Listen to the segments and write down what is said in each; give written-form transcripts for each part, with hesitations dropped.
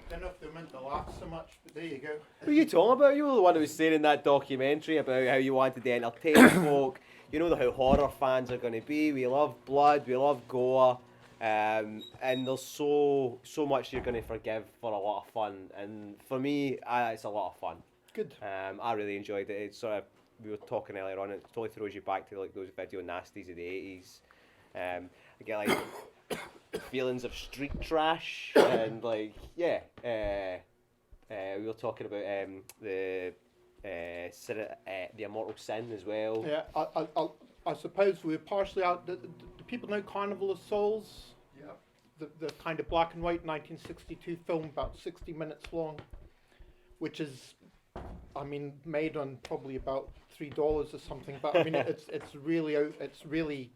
Don't know if they're meant to laugh so much, but there you go. What are you talking about? You were the one who was saying in that documentary about how you wanted to entertain folk. You know how horror fans are going to be. We love blood, we love gore, and there's so much you're going to forgive for a lot of fun. And for me, it's a lot of fun. Good. I really enjoyed it. It's sort of, we were talking earlier on, it totally throws you back to like those video nasties of the 80s. I get like feelings of street trash and like we were talking about the Immortal Sin as well. Yeah, I suppose we're partially out. Do people know Carnival of Souls? Yeah. The kind of black and white 1962 film, about 60 minutes long, which is, I mean, made on probably about $3 or something. But I mean, it's really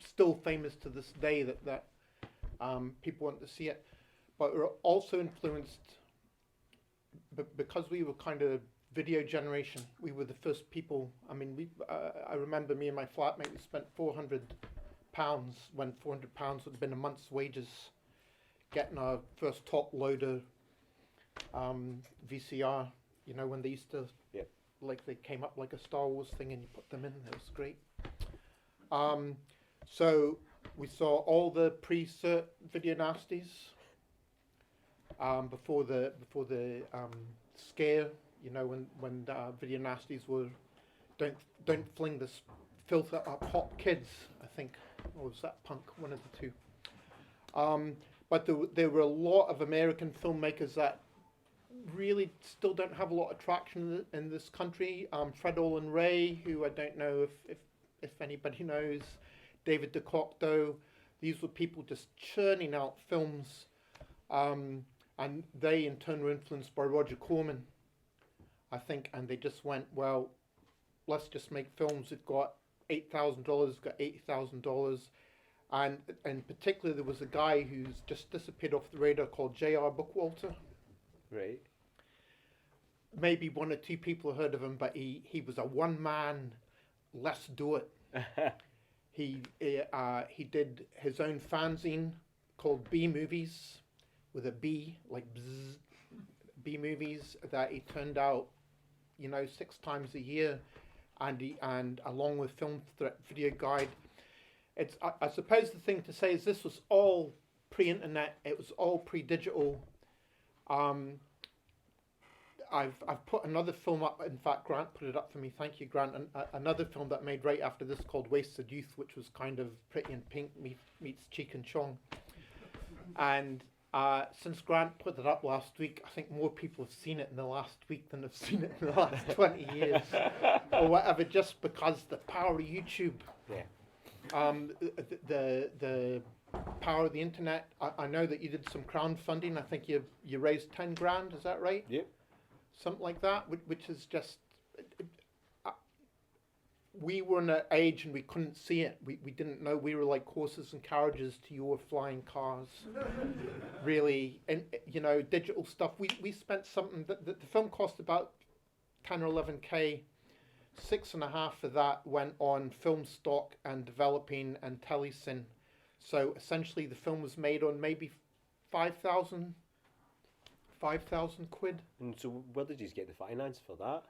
still famous to this day that people want to see it. But we're also influenced because we were kind of video generation. We were the first people. I mean, I remember me and my flatmate, we spent £400 when £400 would have been a month's wages, getting our first top loader VCR. You know, when they used to, like, they came up like a Star Wars thing and you put them in. It was great. So we saw all the pre-cert video nasties before the scare. You know, when video nasties were don't fling this filth at pop kids, I think, or was that punk? One of the two. But there were a lot of American filmmakers that really still don't have a lot of traction in this country. Fred Olen Ray, who I don't know if anybody knows, David DeCocteau. These were people just churning out films, and they in turn were influenced by Roger Corman, I think, and they just went, well, let's just make films. We've got $8,000, got $80,000, and in particular there was a guy who's just disappeared off the radar called J.R. Bookwalter. Right. Maybe one or two people heard of him, but he was a one-man, let's do it. He did his own fanzine called B Movies, with a B, like bzz, B Movies, that he turned out, 6 times a year, and along with Film Threat Video Guide. It's I suppose the thing to say is this was all pre-internet. It was all pre-digital. I've put another film up. In fact, Grant put it up for me. Thank you, Grant. Another film that made right after this called Wasted Youth, which was kind of Pretty in Pink meets Cheek and Chong. And since Grant put it up last week, I think more people have seen it in the last week than have seen it in the last 20 years or whatever, just because the power of YouTube. Yeah. The power of the internet. I know that you did some crowdfunding. I think you raised 10 grand. Is that right? Yep. Something like that, which is just. We were in an age and we couldn't see it. We didn't know. We were like horses and carriages to your flying cars. Really, and digital stuff. We spent something. The film cost about 10 or 11K. 6.5 of that went on film stock and developing and telesyn. So essentially the film was made on maybe 5,000 quid. And so where did you get the finance for that?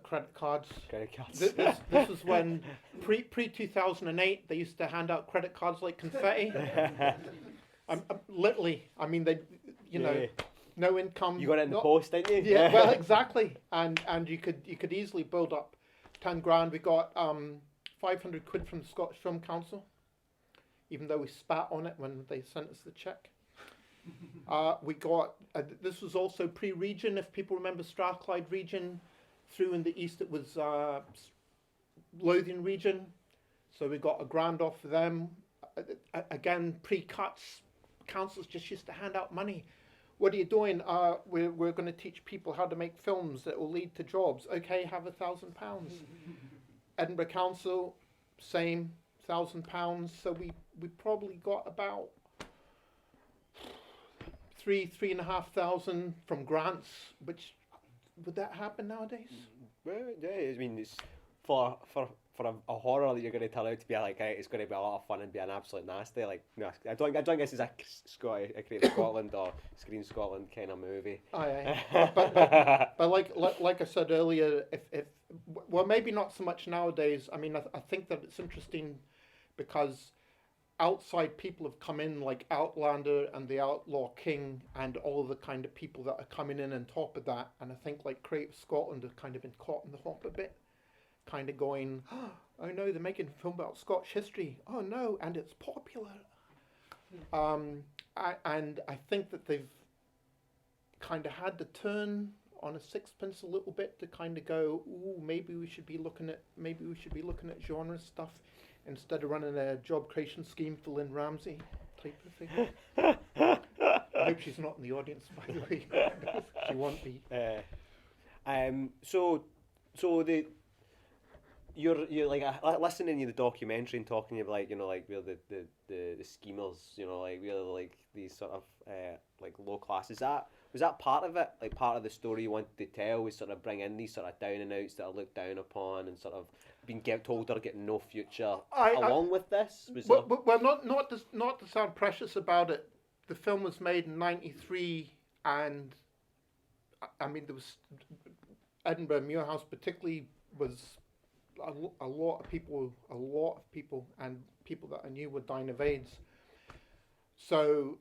Credit cards. Credit cards. This was when pre 2008 they used to hand out credit cards like confetti. Literally, I mean they, no income. You got it in the post, didn't you? Yeah, well, exactly. And you could easily build up 10 grand. We got 500 quid from the Scottish Film Council, even though we spat on it when they sent us the check. We got this was also pre-region. If people remember Strathclyde region, through in the east it was Lothian region. So we got $1 grand off of them. Again, pre-cuts. Councils just used to hand out money. What are you doing? We're going to teach people how to make films that will lead to jobs. Okay, have £1,000. Edinburgh Council, same, £1,000. So we probably got about $3,500 from grants. Which would that happen nowadays? Well, yeah, I mean it's for a horror that you're going to turn out to be like, it's going to be a lot of fun and be an absolute nasty. Like, no, I don't guess this is a Creative Scotland or Screen Scotland kind of movie. Aye. but like I said earlier, if well, maybe not so much nowadays. I mean, I think that it's interesting because outside people have come in, like Outlander and the Outlaw King and all the kind of people that are coming in on top of that. And I think like Creative Scotland have kind of been caught in the hop a bit, kind of going, oh no, they're making a film about Scottish history. Oh no, and it's popular. And I think that they've kind of had to turn on a sixpence a little bit to kind of go, ooh, maybe we should be looking at genre stuff instead of running a job creation scheme for Lynn Ramsey type of thing. I hope she's not in the audience, by the way. She won't be. So you're like listening to the documentary and talking about, like, you know, like we're the schemers, you know, like we're like these sort of like low class. Was that part of it? Like part of the story you wanted to tell was sort of bring in these sort of down and outs that are looked down upon and sort of being told they're getting no future along with this? Well, not to sound precious about it. The film was made in '93, and I mean there was Edinburgh Muirhouse particularly was a lot of people, and people that I knew were dying of AIDS. So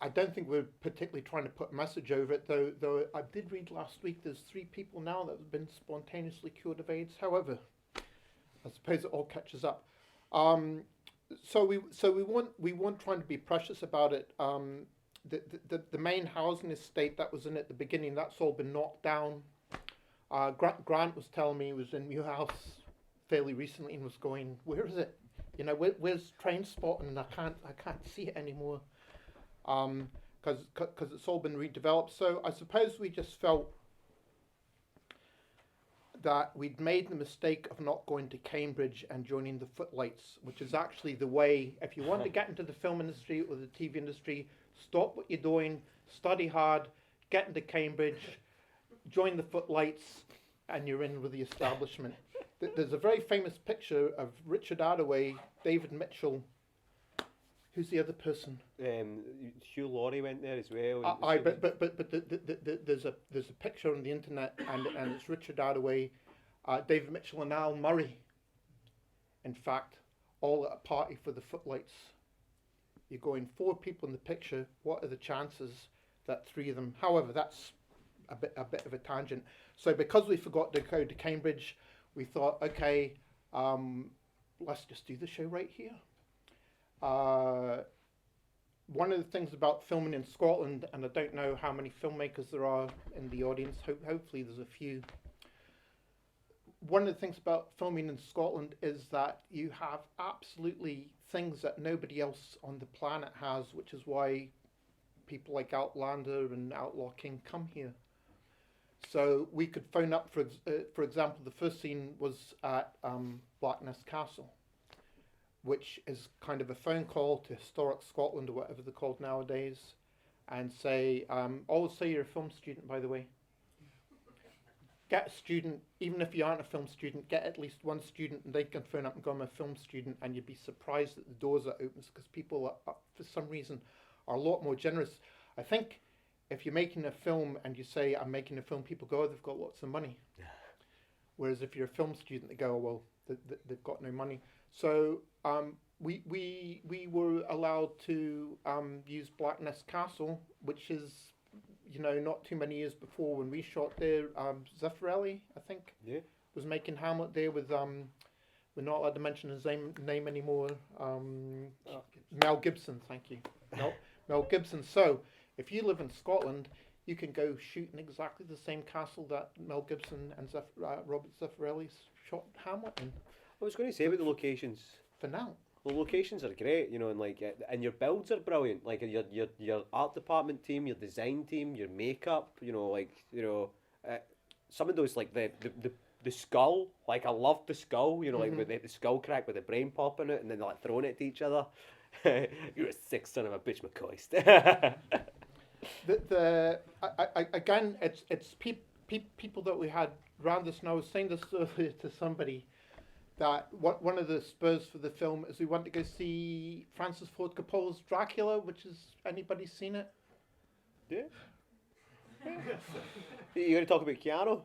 I don't think we're particularly trying to put a message over it, though I did read last week there's 3 people now that have been spontaneously cured of AIDS. However, I suppose it all catches up. So we weren't trying to be precious about it. The main housing estate that was in at the beginning, that's all been knocked down. Grant was telling me he was in Muirhouse fairly recently and was going, where is it? You know, where's Trainspotting? And I can't see it anymore. Because it's all been redeveloped. So I suppose we just felt that we'd made the mistake of not going to Cambridge and joining the Footlights, which is actually the way, if you want to get into the film industry or the TV industry, stop what you're doing, study hard, get into Cambridge, join the Footlights, and you're in with the establishment. There's a very famous picture of Richard Attaway, David Mitchell. Who's the other person? Hugh Laurie went there as well. But there's a picture on the internet, and it's Richard Attaway, David Mitchell, and Al Murray. In fact, all at a party for the Footlights. You're going 4 people in the picture. What are the chances that 3 of them? However, that's a bit of a tangent. So because we forgot to go to Cambridge, we thought, okay, let's just do the show right here. One of the things about filming in Scotland, and I don't know how many filmmakers there are in the audience, hopefully there's a few. One of the things about filming in Scotland is that you have absolutely things that nobody else on the planet has, which is why people like Outlander and Outlaw King come here. So we could phone up, for example, the first scene was at Blackness Castle, which is kind of a phone call to Historic Scotland or whatever they're called nowadays, and say, always say you're a film student, by the way. Get a student, even if you aren't a film student, get at least one student, and they can phone up and go, I'm a film student, and you'd be surprised at the doors that opens, because people, for some reason, are a lot more generous. I think if you're making a film and you say, I'm making a film, people go, oh, they've got lots of money. Yeah. Whereas if you're a film student, they go, oh, well, they've got no money. So we were allowed to use Blackness Castle, which is, you know, not too many years before when we shot there. Zeffirelli, I think, was making Hamlet there with we're not allowed to mention his name anymore. Mel Gibson, thank you. No, Mel Gibson. So if you live in Scotland, you can go shoot in exactly the same castle that Mel Gibson and Robert Zeffirelli shot Hamlet in. I was going to say about the locations. For now. The locations are great, you know, and like, and your builds are brilliant. Like your art department team, your design team, your makeup, you know, like, you know, some of those, like the skull. Like I loved the skull, you know, like with the skull crack with the brain popping out, and then like throwing it to each other. You're a sick son of a bitch, McCoist. Again, it's people that we had around us. And I was saying this earlier to somebody. that one of the spurs for the film is we went to go see Francis Ford Coppola's Dracula, which is, anybody seen it? Yeah. You going to talk about Keanu?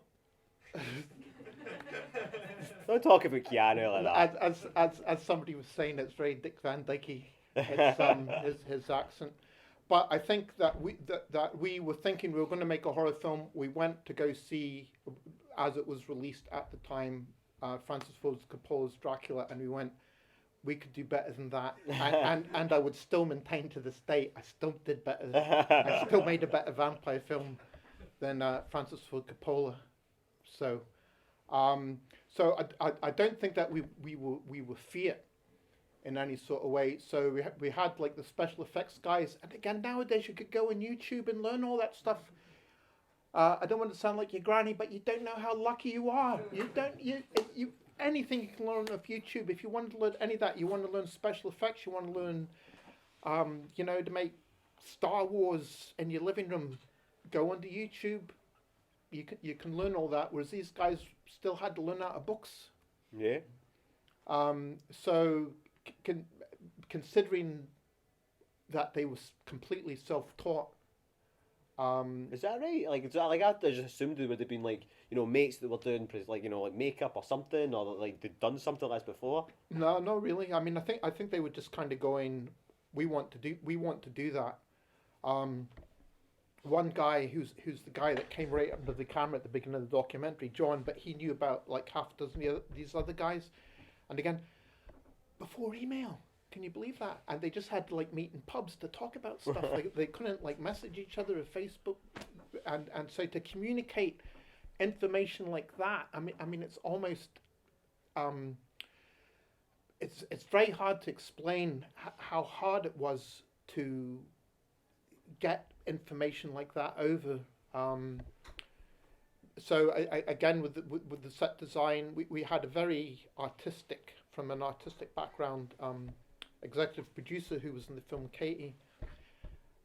Don't talk about Keanu like that. As somebody was saying, it's very Dick Van Dyke-y. It's his accent. But I think that we were thinking we were going to make a horror film. We went to go see, as it was released at the time, Francis Ford Coppola's Dracula, and we went, we could do better than that. And I would still maintain to this day, I still did better. I still made a better vampire film than Francis Ford Coppola. So, I don't think that we were feared in any sort of way. So we had like the special effects guys, and again nowadays you could go on YouTube and learn all that stuff. I don't want to sound like your granny, but you don't know how lucky you are. You anything you can learn off YouTube. If you want to learn any of that, you want to learn special effects, you want to learn, to make Star Wars in your living room, go onto YouTube. You can learn all that, whereas these guys still had to learn out of books. Yeah. So considering that they were completely self-taught. Is that right? Like, is that like, I just assumed it would have been like, mates that were doing like, like makeup or something, or like they'd done something like this before. No, not really. I mean, I think they were just kind of going, we want to do that. One guy who's the guy that came right under the camera at the beginning of the documentary, John, but he knew about like half a dozen these other guys, and again, before email. Can you believe that? And they just had to like meet in pubs to talk about stuff. They couldn't like message each other on Facebook, and so to communicate information like that, I mean it's almost it's very hard to explain how hard it was to get information like that over. So again with the set design, we had a very artistic, from an artistic background, executive producer who was in the film, Katie,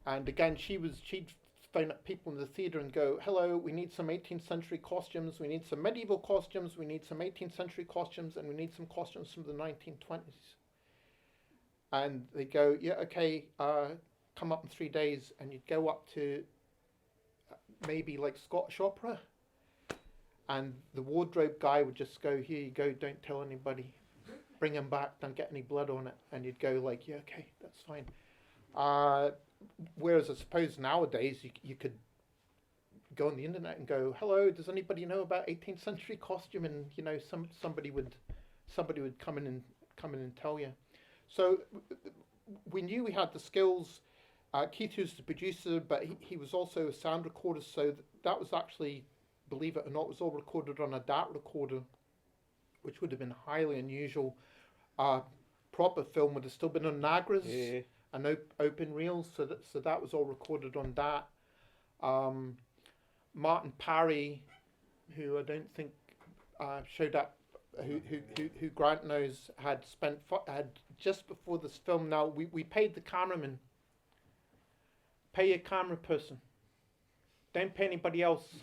and again she'd phone up people in the theatre and go, hello, we need some 18th century costumes, we need some medieval costumes, we need some 18th century costumes, and we need some costumes from the 1920s. And they go, yeah, okay, come up in 3 days, and you'd go up to maybe like Scottish opera, and the wardrobe guy would just go, here you go, don't tell anybody, bring him back, don't get any blood on it, and you'd go like, yeah, okay, that's fine. Whereas I suppose nowadays you could go on the internet and go, hello, does anybody know about 18th century costume? And somebody would come in and tell you. So we knew we had the skills. Keith was the producer, but he was also a sound recorder, so that was actually, believe it or not, was all recorded on a DAT recorder, which would have been highly unusual. Proper film would have still been on Nagras. Yeah. And open reels, so that was all recorded on that. Martin Parry, who I don't think showed up, who Grant knows, had just before this film. Now we paid the cameraman. Pay your camera person. Don't pay anybody else.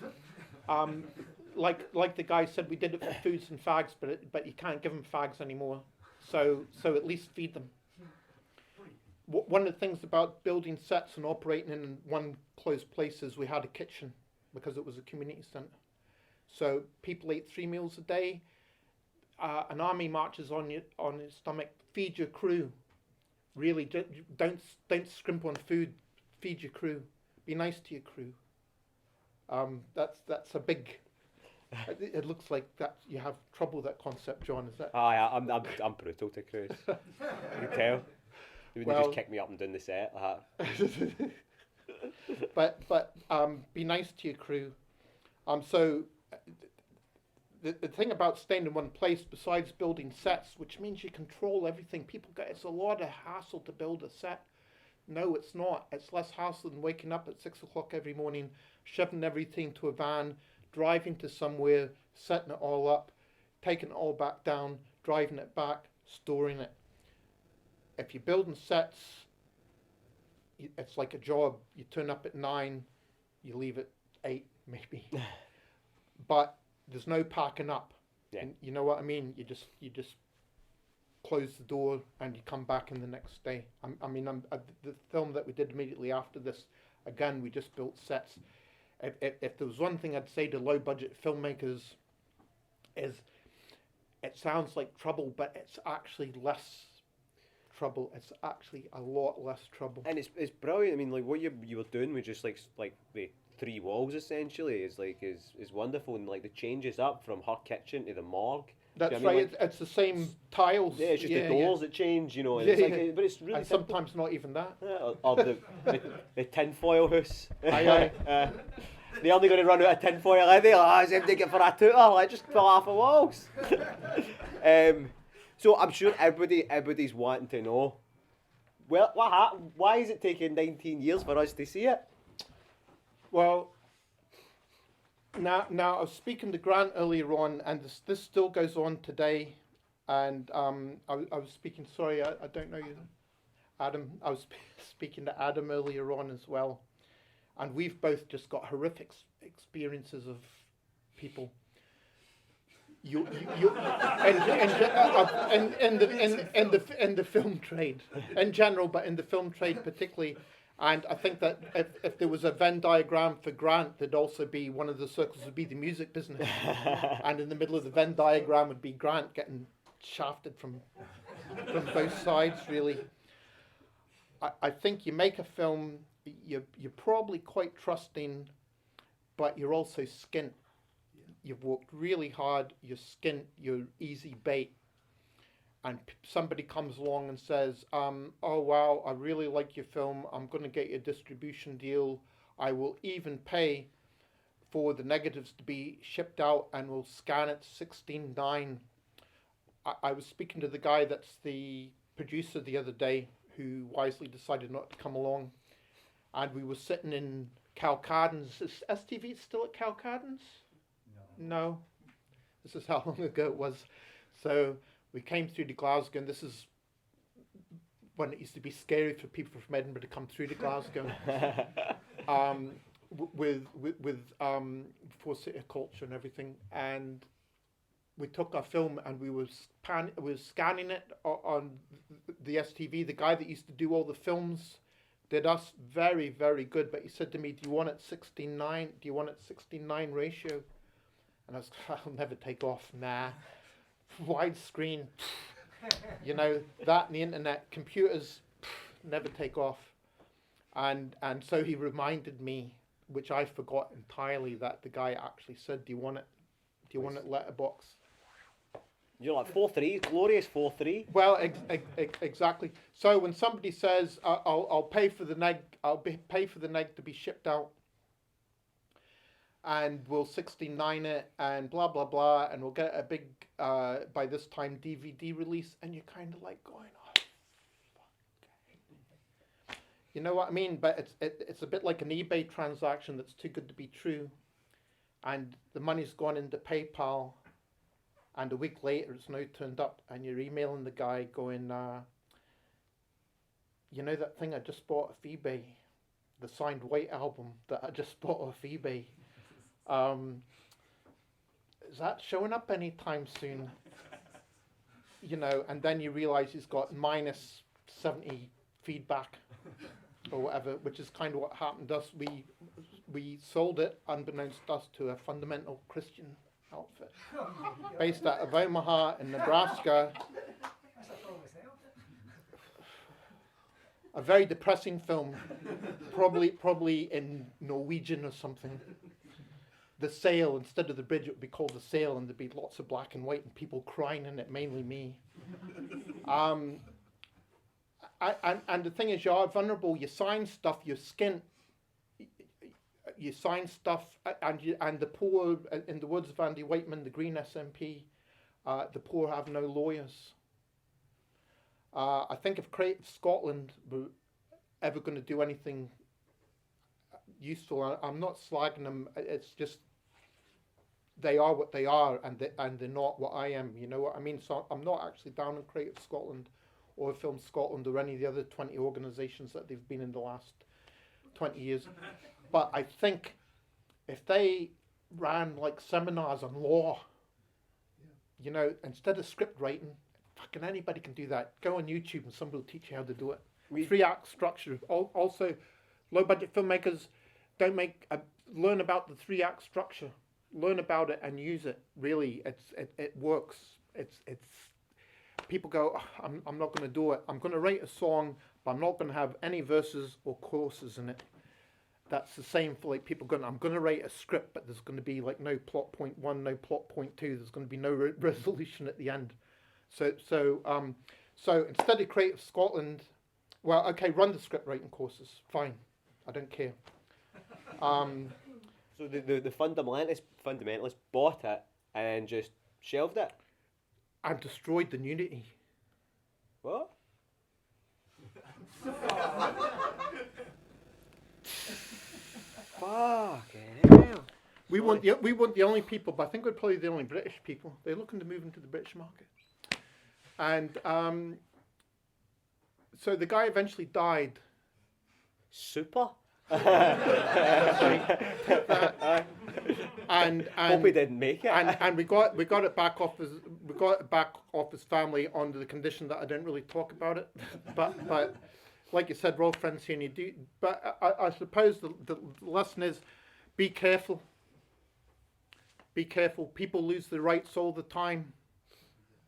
Like the guy said, we did it for foods and fags, but you can't give them fags anymore. So at least feed them. One of the things about building sets and operating in one closed place is we had a kitchen because it was a community centre. So people ate 3 meals a day. An army marches on your stomach. Feed your crew. Really, don't scrimp on food. Feed your crew. Be nice to your crew. That's a big. It looks like that you have trouble with that concept, John. Is that? I'm brutal to crews. You can tell. They wouldn't just kick me up and down the set like that. but be nice to your crew. So the thing about staying in one place, besides building sets, which means you control everything, it's a lot of hassle to build a set. No, it's not. It's less hassle than waking up at 6 o'clock every morning, shoving everything to a van, driving to somewhere, setting it all up, taking it all back down, driving it back, storing it. If you're building sets, it's like a job. You turn up at 9, you leave at 8 maybe. But there's no packing up. Yeah. You know what I mean? You just close the door and you come back in the next day. The film that we did immediately after this, again, we just built sets. If there was one thing I'd say to low budget filmmakers, is it sounds like trouble, but it's actually less trouble. It's actually a lot less trouble. And it's brilliant. I mean, like what you were doing was just like the 3 walls essentially is wonderful, and like the changes up from her kitchen to the morgue. That's Do you know what I right. mean? It's the same tiles. Yeah, it's just the doors that change, you know. And Yeah, it's like, yeah. but it's really And simple. sometimes not even that. Or the tinfoil house. Aye, They're only going to run out of tinfoil, are they? Like, it's empty for a tutor. Like, just fill off the walls. So I'm sure everybody's wanting to know. Well, what happened? Why is it taking 19 years for us to see it? Well, now I was speaking to Grant earlier on, and this still goes on today. And I was speaking. Sorry, I don't know you, Adam. I was speaking to Adam earlier on as well, and we've both just got horrific experiences of people. In the film trade in general, but in the film trade particularly. And I think that if there was a Venn diagram for Grant, there'd also be one of the circles would be the music business, and in the middle of the Venn diagram would be Grant getting shafted from both sides. Really, I think you make a film, you're probably quite trusting, but you're also skint. You've worked really hard, you're skint, you're easy bait, and somebody comes along and says, oh wow, I really like your film, I'm going to get you a distribution deal, I will even pay for the negatives to be shipped out and we'll scan it 16:9. I was speaking to the guy that's the producer the other day, who wisely decided not to come along, and we were sitting in Calcardens. Is STV still at Calcardens? No. This is how long ago it was. So we came through to Glasgow, and this is when it used to be scary for people from Edinburgh to come through to Glasgow. With before City of Culture and everything, and we took our film and we were scanning it on the STV. The guy that used to do all the films did us very, very good, but he said to me, do you want it 16:9? Do you want it 16:9 ratio? And I was, I'll never take off. Nah. Widescreen, you know, that and the internet, computers, never take off. And so he reminded me, which I forgot entirely, that the guy actually said, do you want it? Do you want it letterbox? You're like 4-3, glorious 4-3. Well, exactly. So when somebody says, I'll pay for the neg, pay for the neg to be shipped out, and we'll 16:9 it, and blah blah blah, and we'll get a big by this time DVD release, and you're kind of like going, oh, fuck. You know what I mean? But it's a bit like an eBay transaction that's too good to be true, and the money's gone into PayPal, and a week later it's now turned up, and you're emailing the guy going, you know that thing I just bought off eBay, the signed White album that I just bought off eBay. Is that showing up anytime soon? You know, and then you realise he's got minus 70 feedback or whatever, which is kind of what happened to us. We sold it, unbeknownst to us, to a fundamental Christian outfit based out of Omaha in Nebraska. A very depressing film, probably in Norwegian or something. The Sail, instead of the bridge, it would be called The Sail, and there'd be lots of black and white and people crying in it, mainly me. And the thing is, you are vulnerable. You sign stuff, you're skint. You sign stuff, and the poor, in the words of Andy Whiteman, the Green SNP, the poor have no lawyers. I think if Creative Scotland were ever going to do anything useful, I'm not slagging them. It's just they are what they are, and they're not what I am. You know what I mean? So I'm not actually down on Creative Scotland or Film Scotland or any of the other 20 organisations that they've been in the last 20 years. But I think if they ran like seminars on law, you know, instead of script writing, fucking anybody can do that. Go on YouTube and somebody will teach you how to do it. 3-act structure. Also, low-budget filmmakers don't learn about the 3-act structure. Learn about it and use it. Really, it works. It's people go, oh, I'm not going to do it. I'm going to write a song, but I'm not going to have any verses or choruses in it. That's the same for like people going, I'm going to write a script, but there's going to be like no plot point 1, no plot point 2. There's going to be no resolution at the end. So instead of Creative Scotland, well, okay, run the script writing courses. Fine, I don't care. So the fundamentalists bought it and just shelved it. And destroyed the nudity. What? Fucking hell. We weren't the only people, but I think we're probably the only British people. They're looking to move into the British market. And so the guy eventually died. Super. and hope he didn't make it. And we got it back off his family on the condition that I don't really talk about it. But like you said, we're all friends here, and you do. But I suppose the lesson is, be careful. Be careful. People lose their rights all the time.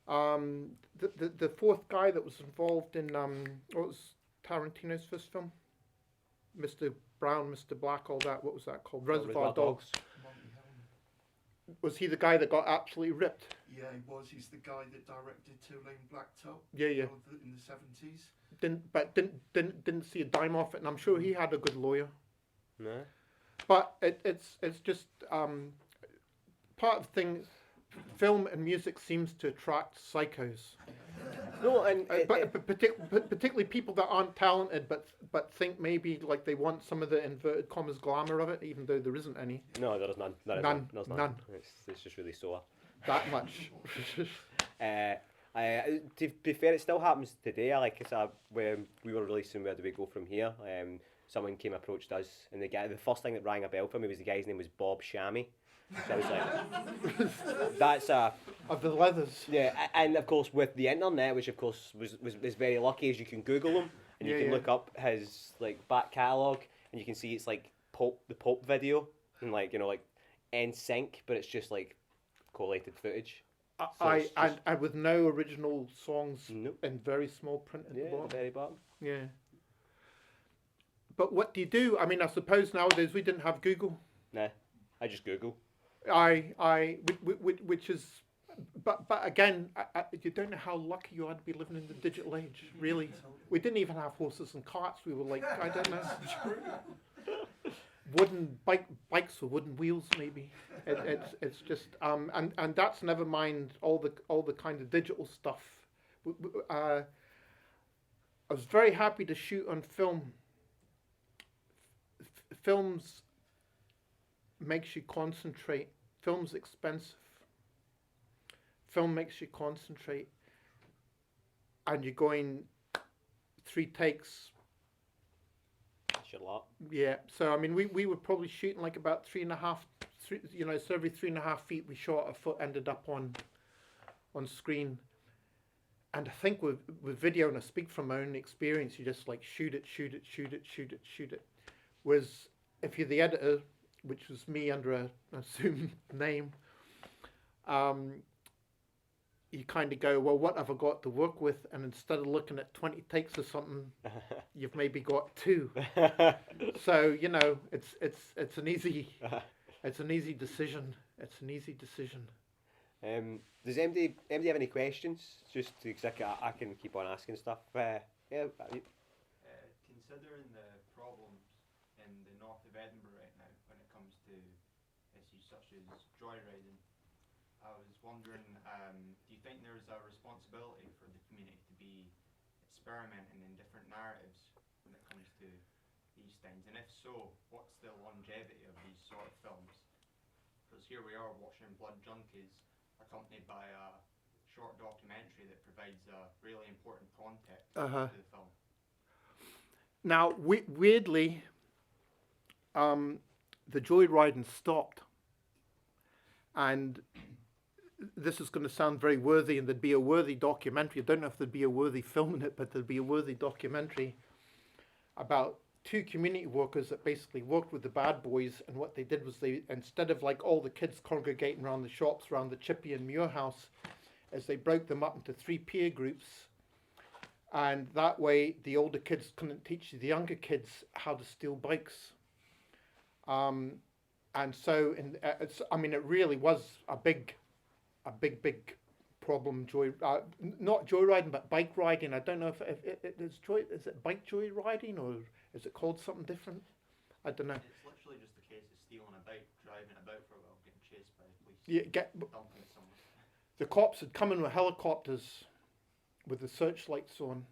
The fourth guy that was involved in what was Tarantino's first film? Mr. Brown, Mr. Black, all that. What was that called? Reservoir Dogs. Was he the guy that got absolutely ripped? Yeah, he was. He's the guy that directed Two Lane Blacktop. Yeah. In the 70s. Didn't see a dime off it, and I'm sure he had a good lawyer. No. But it's just part of the thing. Film and music seems to attract psychos. No, and particularly people that aren't talented, but think maybe like they want some of the inverted commas glamour of it, even though there isn't any. No, there is none. None. It's just really sore. That much. To be fair, it still happens today. When we were releasing Where Do We Go From Here, someone approached us, and the first thing that rang a bell for me was the guy's name was Bob Shammy. So I was like, that's of the leathers. Yeah, and of course with the internet, which of course was very lucky, as you can Google him and you can look up his like back catalogue, and you can see it's like the Pulp video and like NSYNC, but it's just like collated footage. And with no original songs. Nope. In very small print at the bottom. Very bottom. Yeah. But what do you do? I mean, I suppose nowadays we didn't have Google. Nah, I just Google. Which is, but again, you don't know how lucky you are to be living in the digital age. Really, we didn't even have horses and carts. We were like, I don't know, wooden bikes with wooden wheels, maybe. It's just and that's never mind all the kind of digital stuff. I was very happy to shoot on film. Films makes you concentrate. Film's expensive. Film makes you concentrate. And you're going 3 takes. That's your lot. Yeah. So I mean, we were probably shooting like about 3.5. So every 3.5 feet we shot, a foot ended up on screen. And I think with video, and I speak from my own experience, you just like shoot it. Whereas if you're the editor, which was me under an assumed name, you kind of go, well, what have I got to work with? And instead of looking at 20 takes or something, you've maybe got 2. So it's an easy decision. It's an easy decision. Does MD have any questions? Just because I can keep on asking stuff. Considering the problems in the north of Edinburgh right now when it comes to issues such as joyriding, I was wondering, do you think there's a responsibility for the community to be experimenting in different narratives when it comes to these things? And if so, what's the longevity of these sort of films? Because here we are watching Blood Junkies, accompanied by a short documentary that provides a really important context to the film. Now, weirdly, the joyriding stopped, and this is going to sound very worthy, and there'd be a worthy documentary. I don't know if there'd be a worthy film in it, but there'd be a worthy documentary about two community workers that basically worked with the bad boys, and what they did was they, instead of like all the kids congregating around the shops around the Chippy and Muir house, is they broke them up into 3 peer groups, and that way the older kids couldn't teach the younger kids how to steal bikes. And so, it really was a big problem. Not joyriding, but bike riding. I don't know if it's is it bike joyriding, or is it called something different? I don't know. It's literally just a case of stealing a bike, driving it about for a while, getting chased by the police, dumping it somewhere. The cops had come in with helicopters with the searchlights on,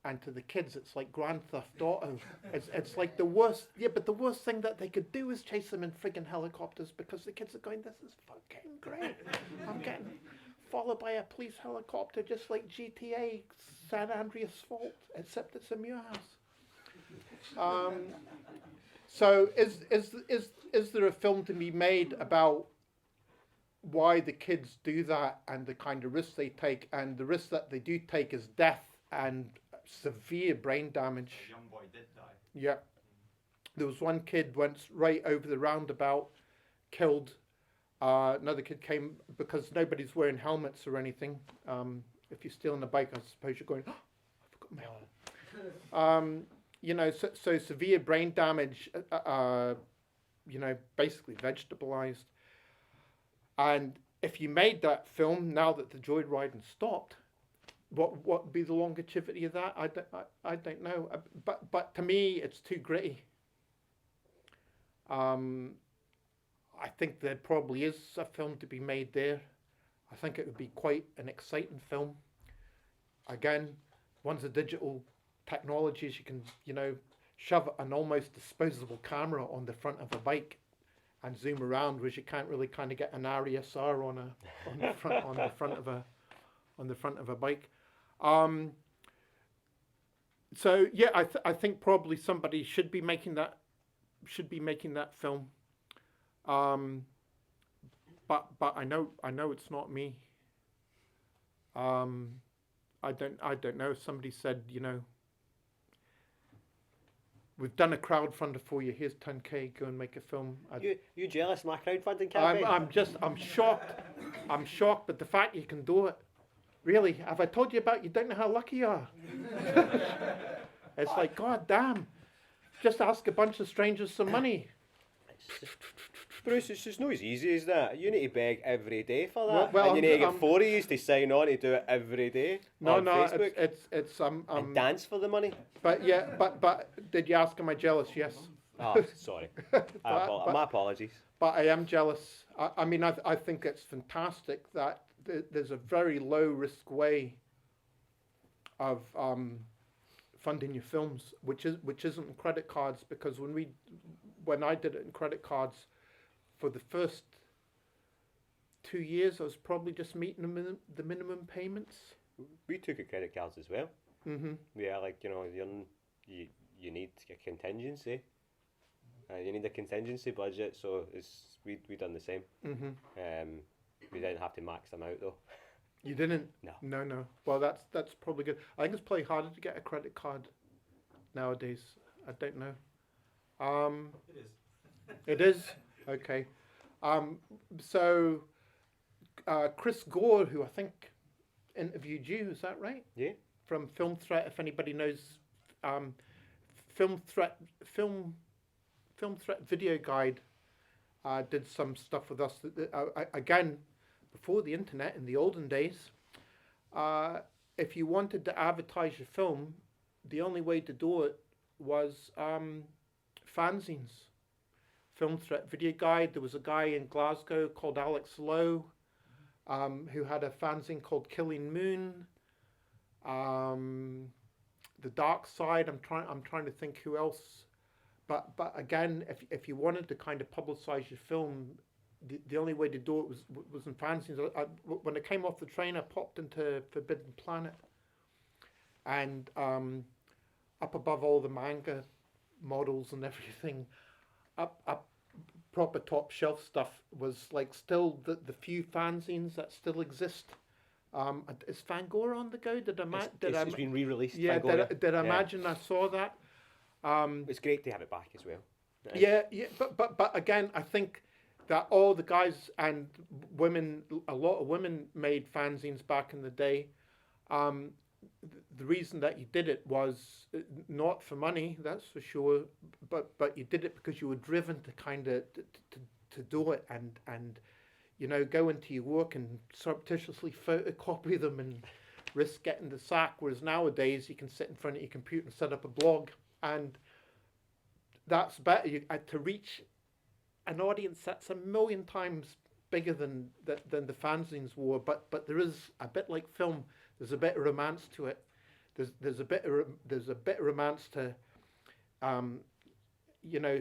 and to the kids it's like Grand Theft Auto. It's like the worst. Yeah, but the worst thing that they could do is chase them in friggin' helicopters, because the kids are going, this is fucking great. I'm getting followed by a police helicopter, just like GTA San Andreas Fault, except it's a Muir house. So is there a film to be made about why the kids do that, and the kind of risks they take, and the risk that they do take is death and severe brain damage? A young boy did die. Yeah. There was one kid once right over the roundabout, killed. Another kid came, because nobody's wearing helmets or anything. If you're stealing a bike, I suppose you're going, oh, I forgot my helmet. So severe brain damage, basically vegetabilized. And if you made that film, now that the joyriding stopped, what would be the longevity of that? I don't know. But to me, it's too gritty. I think there probably is a film to be made there. I think it would be quite an exciting film. Again, once the digital technologies, you can, shove an almost disposable camera on the front of a bike and zoom around, whereas you can't really kind of get an RESR on the front of a bike. So yeah, I think probably somebody should be making that film. But I know it's not me. I don't know if somebody said, we've done a crowdfunder for you, here's 10k, go and make a film. You jealous of my crowdfunding campaign? I'm shocked. I'm shocked, but the fact you can do it. Really, have I told you about, you don't know how lucky you are? It's like, God damn, just ask a bunch of strangers some money. Bruce, it's just not as easy as that. You need to beg every day for that. Well, and you need to get 4 of you to sign on to do it every day on Facebook. It's and dance for the money. But yeah, but did you ask, am I jealous? Yes. Oh, sorry. My apologies. But I am jealous. I think it's fantastic that there's a very low risk way of funding your films, which isn't credit cards, because when I did it in credit cards, for the first 2 years, I was probably just meeting the minimum payments. We took a credit cards as well. Mm-hmm. Yeah, you need a contingency. You need a contingency budget, so we done the same. Mm-hmm. We didn't have to max them out though. You didn't? No. No. Well, that's probably good. I think it's probably harder to get a credit card nowadays. I don't know. It is. It is? Okay. So Chris Gore, who I think interviewed you, is that right? Yeah. From Film Threat, if anybody knows, Film Threat Video Guide did some stuff with us. Again, before the internet, in the olden days, if you wanted to advertise your film, the only way to do it was fanzines. Film Threat Video Guide. There was a guy in Glasgow called Alex Lowe, who had a fanzine called Killing Moon. The Dark Side. I'm trying to think who else. But again, if you wanted to kind of publicize your film, the only way to do it was in fanzines. When I came off the train, I popped into Forbidden Planet, and up above all the manga models and everything, up proper top shelf stuff was like still the few fanzines that still exist. Is Fangoria on the go? It's been re-released. Yeah, Fangoria. did I imagine I saw that? It's great to have it back as well. Yeah, but again, I think that all the guys and women, a lot of women made fanzines back in the day. The reason that you did it was not for money, that's for sure, but you did it because you were driven to kind of to do it and you know, go into your work and surreptitiously photocopy them and risk getting the sack. Whereas nowadays you can sit in front of your computer and set up a blog, and that's better to reach an audience that's a million times bigger than the fanzines were. But there is a bit like film. There's a bit of romance to it. There's a bit of romance to, you know,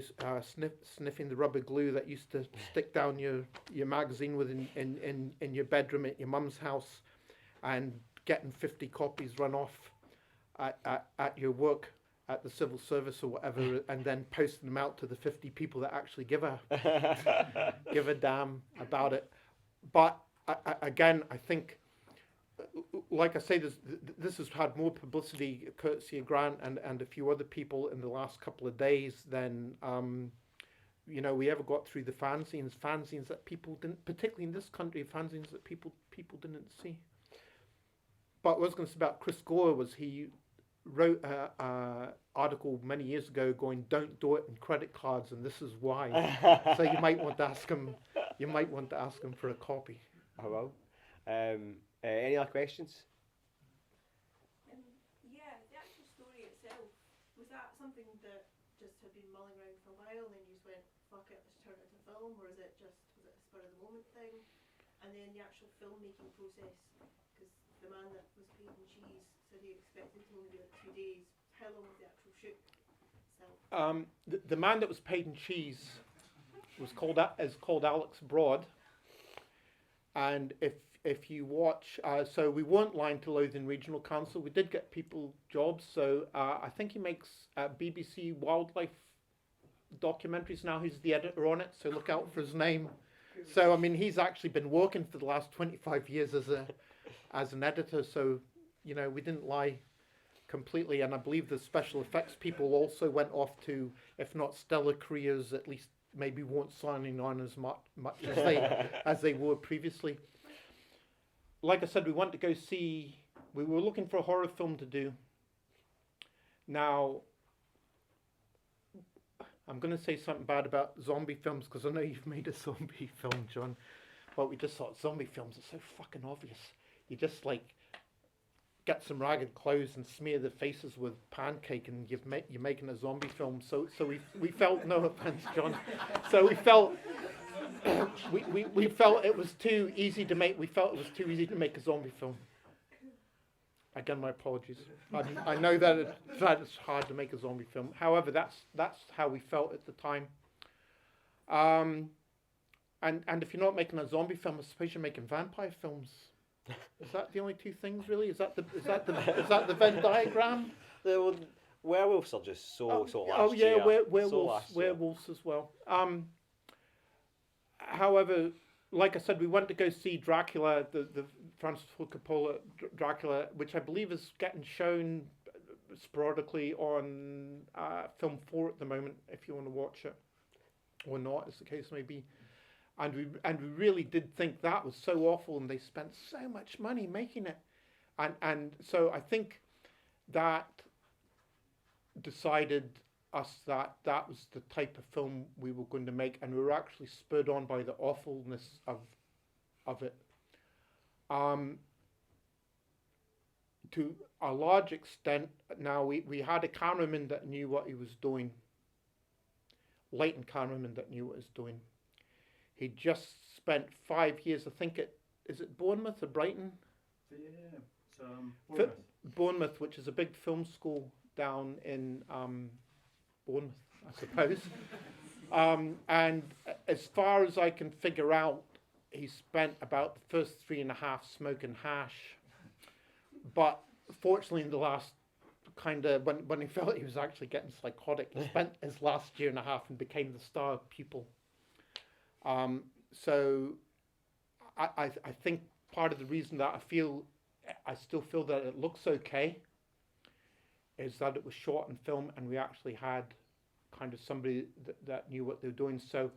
sniffing the rubber glue that used to stick down your magazine within in your bedroom at your mum's house, and getting 50 copies run off at your work at the civil service or whatever, and then posting them out to the 50 people that actually give a damn about it. But again, I think, like I say, this has had more publicity courtesy of Grant and a few other people in the last couple of days than you know, we ever got through the fanzines that people didn't, particularly in this country, fanzines that people didn't see. But what I was going to say about Chris Gore was he wrote an article many years ago going, "Don't do it in credit cards, and this is why." So you might want to ask him. You might want to ask him for a copy. Oh well. Any other questions? Yeah, the actual story itself, was that something that just had been mulling around for a while and then you just went, fuck it, let's turn it into film, or was it a spur of the moment thing? And then the actual filmmaking process, because the man that was paid in cheese said he expected to only be like 2 days. How long was the actual shoot itself? The man that was paid in cheese is called Alex Broad, and if you watch, so we weren't lying to Lothian Regional Council. We did get people jobs. So I think he makes BBC wildlife documentaries now. He's the editor on it, so look out for his name. So I mean, he's actually been working for the last 25 years as an editor. So you know, we didn't lie completely. And I believe the special effects people also went off to, if not stellar careers, at least maybe weren't signing on as much as they were previously. Like I said, we went to go see, we were looking for a horror film to do. Now, I'm going to say something bad about zombie films, because I know you've made a zombie film, John. But we just thought zombie films are so fucking obvious. You just like get some ragged clothes and smear the faces with pancake, and you're making a zombie film. So we felt, no offense, John. So we felt we felt it was too easy to make. We felt it was too easy to make a zombie film. Again, my apologies. I know that it's hard to make a zombie film. However, that's how we felt at the time. And if you're not making a zombie film, I suppose you're making vampire films. Is that the only two things really? Is that the Venn diagram? The werewolves are just so last yeah, year. werewolves as well. However, like I said, we went to go see Dracula, the Francis Ford Coppola Dracula, which I believe is getting shown sporadically on Film 4 at the moment, if you want to watch it, or not, as the case may be. And we really did think that was so awful, and they spent so much money making it, and so I think that decided us that was the type of film we were going to make, and we were actually spurred on by the awfulness of it. To a large extent, now we had a cameraman that knew what he was doing. Latent cameraman that knew what he was doing. He just spent 5 years, I think is it Bournemouth or Brighton? Yeah, it's Bournemouth. Bournemouth, which is a big film school down in Bournemouth, I suppose. And as far as I can figure out, he spent about the first 3.5 smoking hash. But fortunately, in the last kind of, when he felt he was actually getting psychotic, he spent his last 1.5 years and became the star pupil. So I think part of the reason that I still feel that it looks okay is that it was shot in film and we actually had kind of somebody that knew what they were doing. So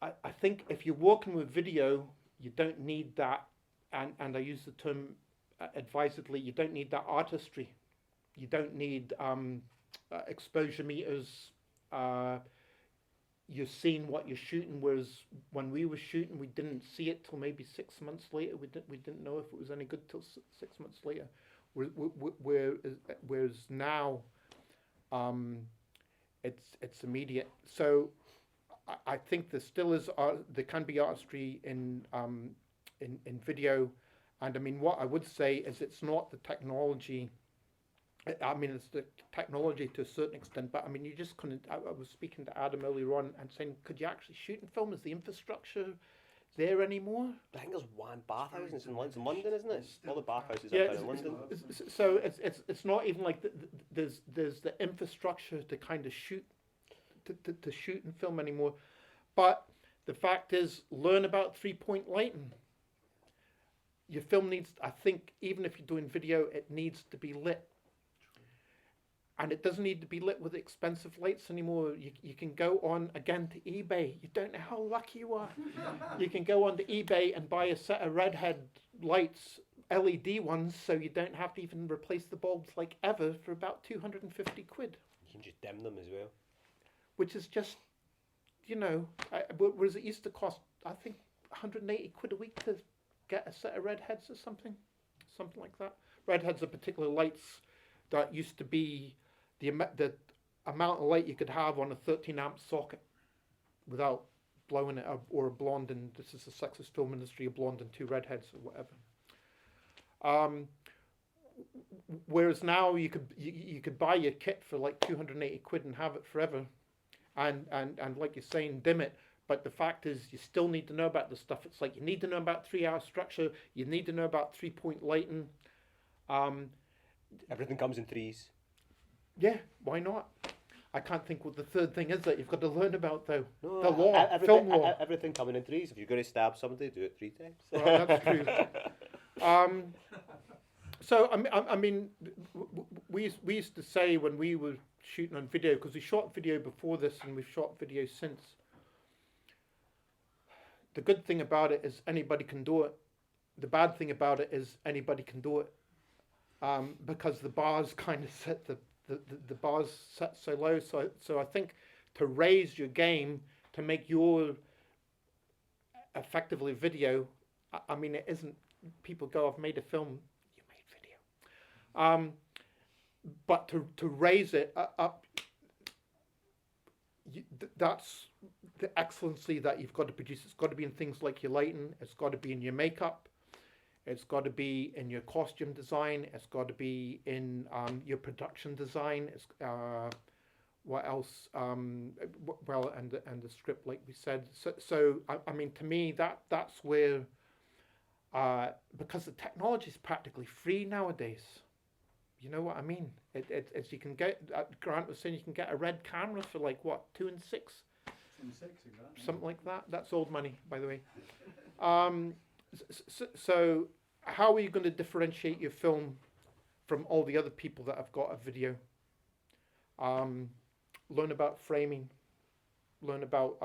I think if you're working with video, you don't need that, and I use the term advisedly, you don't need that artistry. You don't need exposure meters. You're seeing what you're shooting, whereas when we were shooting, we didn't see it till maybe 6 months later. We didn't know if it was any good till 6 months later. Whereas now, it's immediate. So I think there still is there can be artistry in video, and I mean what I would say is it's not the technology. I mean, it's the technology to a certain extent, but I mean, you just couldn't. I was speaking to Adam earlier on and saying, could you actually shoot in film? Is the infrastructure there anymore? I think there's one bathhouse and it's in London, isn't it? All the bathhouses Yeah, are down in London. So it's not even like there's the infrastructure to kind of shoot to shoot in film anymore. But the fact is, learn about 3-point lighting. Your film needs, I think, even if you're doing video, it needs to be lit. And it doesn't need to be lit with expensive lights anymore. You can go on, again, to eBay. You don't know how lucky you are. You can go on to eBay and buy a set of redhead lights, LED ones, so you don't have to even replace the bulbs like ever for about 250 quid. You can just dim them as well. Which is just, you know, whereas it used to cost, I think, 180 quid a week to get a set of redheads or something like that. Redheads are particular lights that used to be the amount of light you could have on a 13-amp socket without blowing it up, or a blonde, and this is a sexist film industry, a blonde and 2 redheads or whatever. Whereas now you could buy your kit for like 280 quid and have it forever, and like you're saying, dim it. But the fact is, you still need to know about this stuff. It's like you need to know about 3-hour structure. You need to know about 3-point lighting. Everything comes in threes. Yeah, why not? I can't think what the third thing is that you've got to learn about, though. No, the law, everything, film law. Everything coming in threes. If you're going to stab somebody, do it 3 times. Well, that's true. So I mean, we used to say when we were shooting on video, because we shot video before this and we've shot video since. The good thing about it is anybody can do it. The bad thing about it is anybody can do it, because the bars kind of set the bars set so low. So I think to raise your game, to make your effectively video, I mean, it isn't. People go, I've made a film. You made video. But to raise it up, that's the excellency that you've got to produce. It's got to be in things like your lighting. It's got to be in your makeup. It's got to be in your costume design. It's got to be in your production design. It's what else? Well, and the script, like we said. So I mean, to me, that's where, because the technology is practically free nowadays. You know what I mean? It's you can get. Grant was saying you can get a red camera for like what, 2 and 6. 2 and 6, exactly. Something like that. That's old money, by the way. So how are you going to differentiate your film from all the other people that have got a video? Learn about framing. Learn about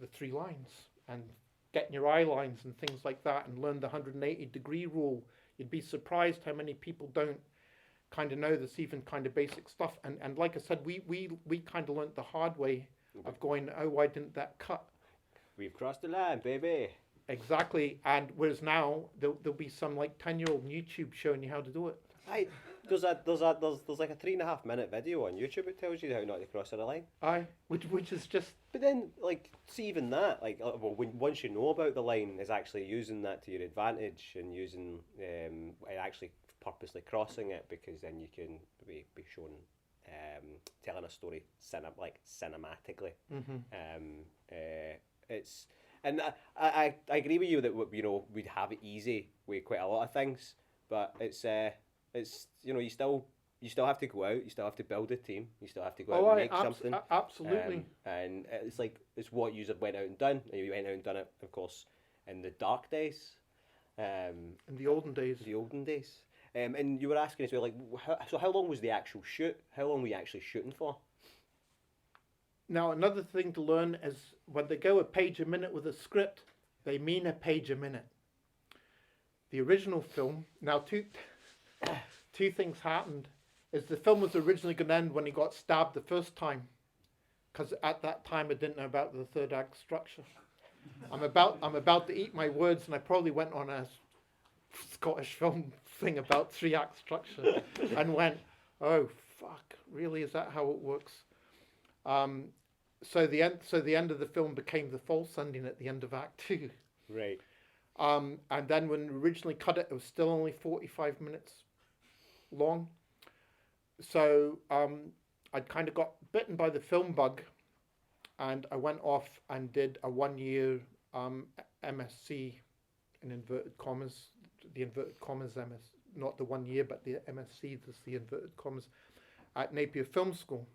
the 3 lines and getting your eye lines and things like that, and learn the 180-degree rule. You'd be surprised how many people don't kind of know this, even kind of basic stuff. And like I said, we kind of learnt the hard way of going, oh, why didn't that cut? We've crossed the line, baby. Exactly. And whereas now there'll be some like 10-year-old on YouTube showing you how to do it. Aye, there's like a 3.5 minute video on YouTube that tells you how not to cross the line. Aye, which is just. But then, like, see, even that, like, well, once you know about the line, is actually using that to your advantage and using and actually purposely crossing it, because then you can be shown telling a story cinematically. It's, and I agree with you that, you know, we'd have it easy with quite a lot of things, but it's you know, you still you still have to go out, you still have to build a team, you still have to go Oh, out and make something. Absolutely. And it's what you went out and done, and you went out and done it, of course, in the dark days. In the olden days. The olden days. And you were asking as well, like, how long was the actual shoot? How long were you actually shooting for? Now, another thing to learn is when they go a page a minute with a script, they mean a page a minute. The original film, now two things happened, is the film was originally going to end when he got stabbed the first time, because at that time I didn't know about the third act structure. I'm about to eat my words, and I probably went on a Scottish film thing about 3-act structure and went, oh fuck, really, is that how it works? So the end of the film became the false ending at the end of Act 2. Right. And then when we originally cut it, it was still only 45 minutes long. So I'd kind of got bitten by the film bug, and I went off and did a 1-year MSc in inverted commas, the inverted commas MS, not the 1 year, but the MSc, that's the inverted commas, at Napier Film School.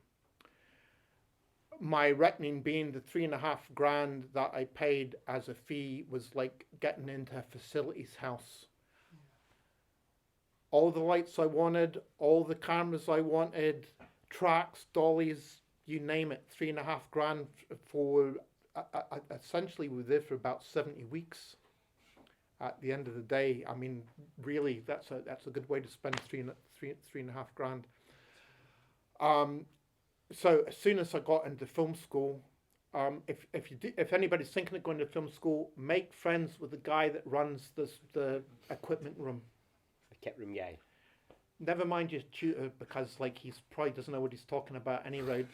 My reckoning being the $3,500 that I paid as a fee was like getting into a facilities house. All the lights I wanted, all the cameras I wanted, tracks, dollies, you name it, $3,500 for, essentially we were there for about 70 weeks. At the end of the day, I mean, really, that's a good way to spend $3,500. So as soon as I got into film school, if anybody's thinking of going to film school, make friends with the guy that runs the equipment room. The kit room guy. Never mind your tutor, because like he's probably doesn't know what he's talking about anyway.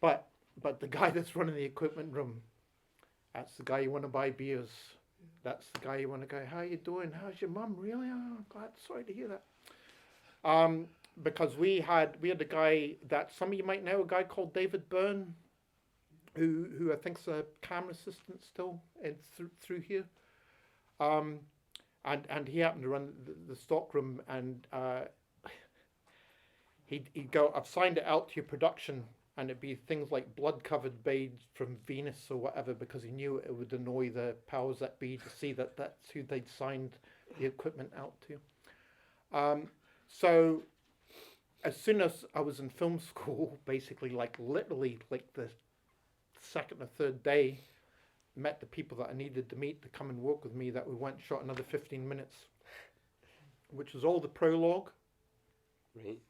But the guy that's running the equipment room, that's the guy you want to buy beers. That's the guy you want to go, how you doing? How's your mum? Really? Oh, I'm glad. Sorry to hear that. Because we had a guy that some of you might know, a guy called David Byrne, who I think's a camera assistant still through here. And he happened to run the stock room, and he'd go, I've signed it out to your production, and it'd be things like blood-covered babes from Venus or whatever, because he knew it would annoy the powers that be to see that that's who they'd signed the equipment out to. So as soon as I was in film school, basically, like literally like the second or third day, met the people that I needed to meet to come and work with me, that we went and shot another 15 minutes, which was all the prologue. Right.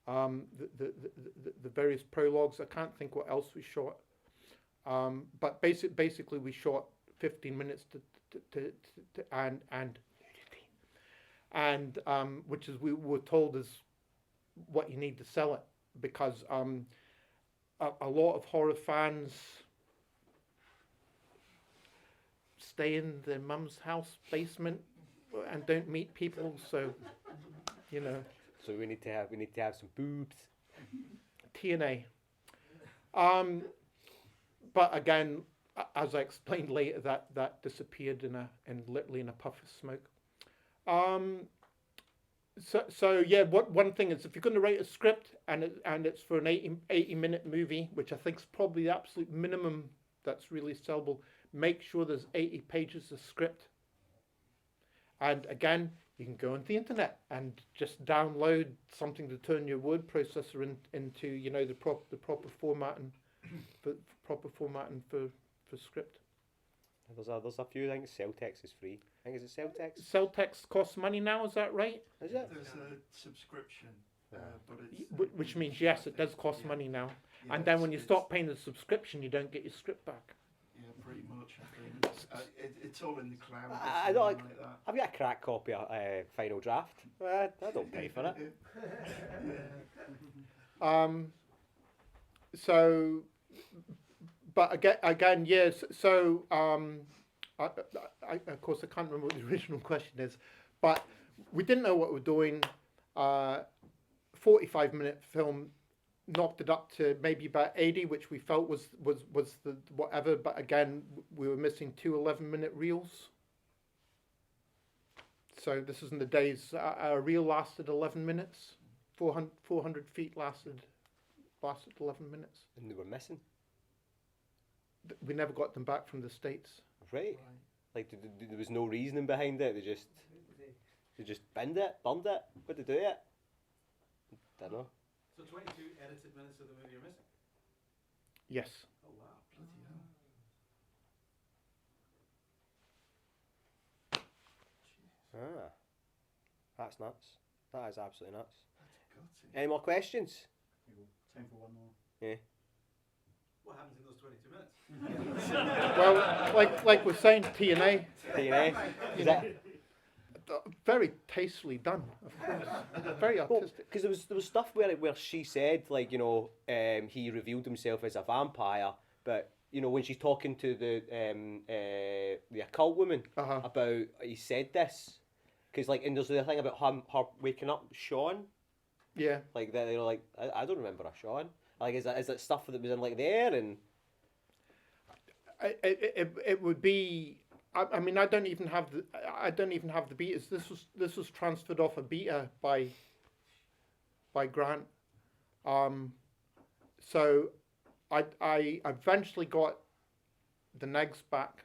The various prologues. I can't think what else we shot. But basically we shot 15 minutes and which is we were told is what you need to sell it, because a lot of horror fans stay in their mum's house basement and don't meet people, so you know. So we need to have some boobs. TNA. But again, as I explained later, that disappeared literally in a puff of smoke. So yeah, one thing is, if you're going to write a script and it's for an 80-minute movie, which I think is probably the absolute minimum that's really sellable, make sure there's 80 pages of script. And again, you can go on the internet and just download something to turn your word processor into, you know, the proper formatting for script. There's a few things. Celltext is free. I think, is it Celltext? Celltext costs money now, is that right? Is it? There's a subscription, but it's... Which means, yes, it does cost money now. Yeah, And then when you it's- stop paying the subscription, you don't get your script back. Yeah, pretty much, I think. It's all in the cloud. or I don't something like that. I've got a crack copy of Final Draft. I don't pay for it. So, but again, yes. So, I, of course, I can't remember what the original question is, but we didn't know what we were doing. 45-minute film, knocked it up to maybe about 80, which we felt was the whatever. But again, we were missing 2 11-minute reels. So this is in the days a reel lasted 11 minutes. 400 feet lasted 11 minutes. And they were missing. We never got them back from the States. Right. Like there was no reasoning behind it. They just burned it. What did they do it? Don't know. So 22 edited minutes of the movie are missing? Yes. Oh wow. Bloody hell. Ah, that's nuts. That is absolutely nuts. That's gutting. Any more questions? Here we go. Time for one more. Yeah. What happens in those 22 minutes? Well, like we're saying, TNA, DNA. Is that? very tastefully done, of course. Very artistic. Because there was stuff where she said, like, he revealed himself as a vampire, but when she's talking to the occult woman about, he said this, because and there's the thing about her waking up Sean. Yeah. Like that, I don't remember a Sean. Like, is that stuff that was in there and? It would be. I mean, I don't even have the betas. This was transferred off a beta by Grant. So I eventually got the negs back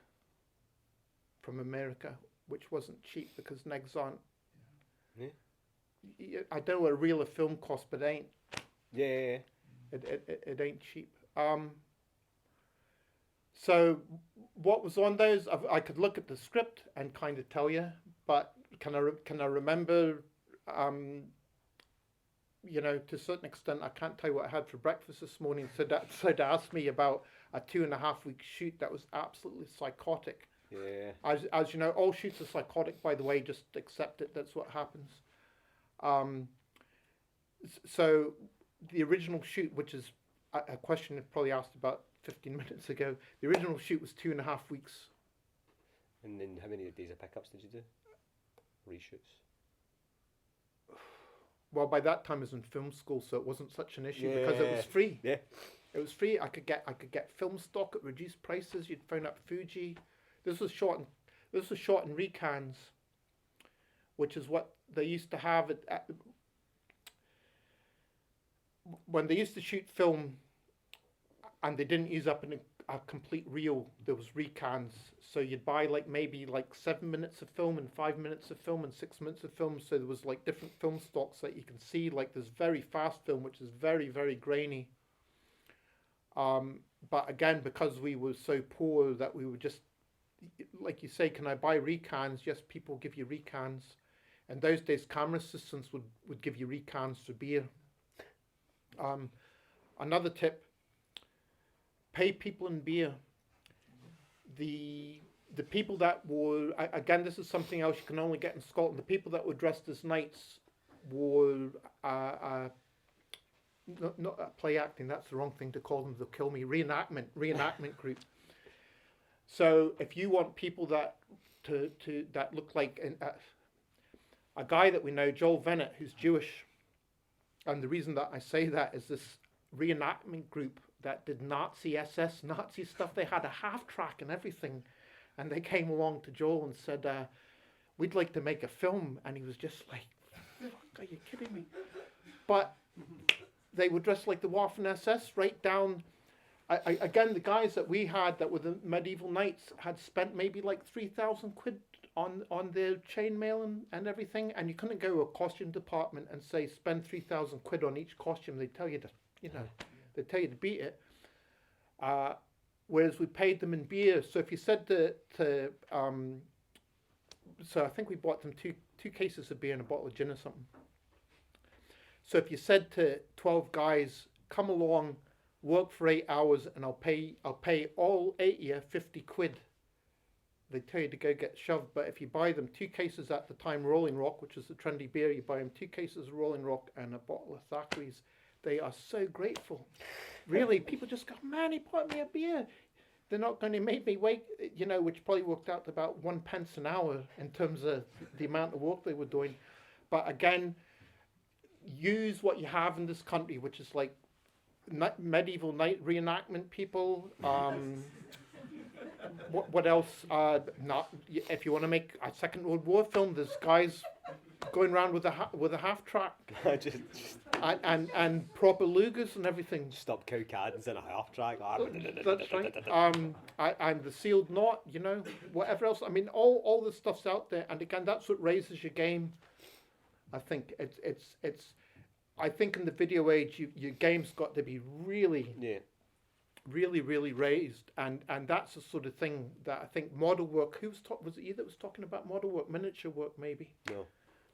from America, which wasn't cheap because negs aren't. Yeah. I don't know what a reel of film costs, but it ain't. Yeah. It ain't cheap. So what was on those? I could look at the script and kind of tell you, but can I remember? To a certain extent, I can't tell you what I had for breakfast this morning. So to ask me about a 2.5 week shoot that was absolutely psychotic. Yeah. As you know, all shoots are psychotic. By the way, just accept it. That's what happens. So the original shoot, which is a question I probably asked about 15 minutes ago, the original shoot was 2.5 weeks. And then how many days of pickups did you do? Reshoots? Well, by that time I was in film school, so it wasn't such an issue because it was free. Yeah. It was free. I could get film stock at reduced prices. You'd phone up Fuji. This was shot in recans, which is what they used to have when they used to shoot film, and they didn't use up a complete reel. There was recans, so you'd buy maybe 7 minutes of film and 5 minutes of film and 6 minutes of film. So there was different film stocks that you can see. There's very fast film, which is very, very grainy. But again, because we were so poor that we were just, like you say, can I buy recans? Yes, people give you recans. And those days, camera assistants would give you recans for beer. Another tip: pay people in beer. The people that were, again, this is something else you can only get in Scotland. The people that were dressed as knights were not play acting. That's the wrong thing to call them. They'll kill me. Reenactment group. So if you want people that look like a guy that we know, Joel Vennett, who's Jewish, and the reason that I say that is this reenactment group that did Nazi stuff. They had a half track and everything, and they came along to Joel and said, "We'd like to make a film," and he was just like, "Fuck, are you kidding me?" But they were dressed like the Waffen SS, right down. Again, the guys that we had that were the medieval knights had spent maybe 3,000 quid on their chainmail and everything, and you couldn't go to a costume department and say spend 3,000 quid on each costume. They tell you to, they tell you to beat it. Whereas we paid them in beer. So if you said so I think we bought them two cases of beer and a bottle of gin or something. So if you said to 12 guys, come along, work for 8 hours, and I'll pay all 8 of you 50 quid. They tell you to go get shoved. But if you buy them 2 cases at the time, Rolling Rock, which is the trendy beer, you buy them 2 cases of Rolling Rock and a bottle of Thackeray's. They are so grateful. Really, people just go, man, he bought me a beer. They're not going to make me wait, which probably worked out to about 1 pence an hour in terms of the amount of work they were doing. But again, use what you have in this country, which is medieval night reenactment people. What else? If you want to make a Second World War film, there's guys going around with a half track just and proper lugas and everything. stop cow caddies in a half track. That's right. And the sealed knot, you know, whatever else. I mean, all the stuff's out there, and again, that's what raises your game. I think it's. I think in the video age, your game's got to be really, Yeah. really, really raised, and that's the sort of thing that I think model work. Was it you that was talking about model work, miniature work, maybe?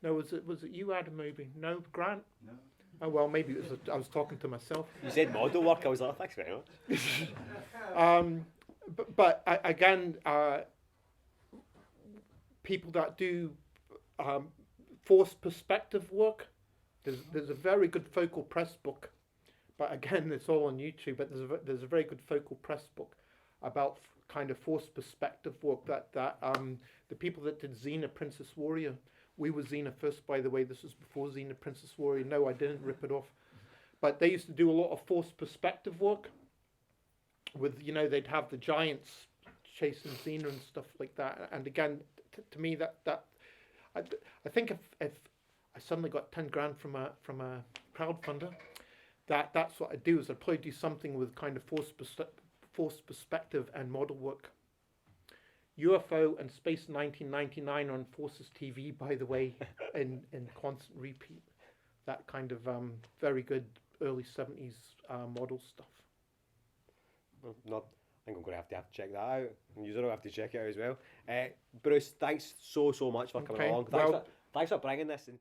No, was it you, Adam? Maybe no, Grant. No. Oh well, maybe it was. I was talking to myself. You said model work. I was like, thanks very much. But again, people that do forced perspective work. There's a very good focal press book, but again, it's all on YouTube. But there's a very good focal press book about kind of forced perspective work that the people that did Xena Princess Warrior. We were Xena first, by the way. This was before Xena Princess Warrior. No, I didn't rip it off. But they used to do a lot of forced perspective work. With, you know, they'd have the giants chasing Xena and stuff like that. And again, to me, I think if I suddenly got 10 grand from a crowdfunder, that's what I'd do. Is I'd probably do something with kind of forced perspective and model work. UFO and Space 1999 on Forces TV, by the way, in constant repeat. That kind of very good early 70s model stuff. Not. I think I'm going to have to check that out. And you're going to have to check it out as well. Bruce, thanks so much for coming along. Thanks for bringing this and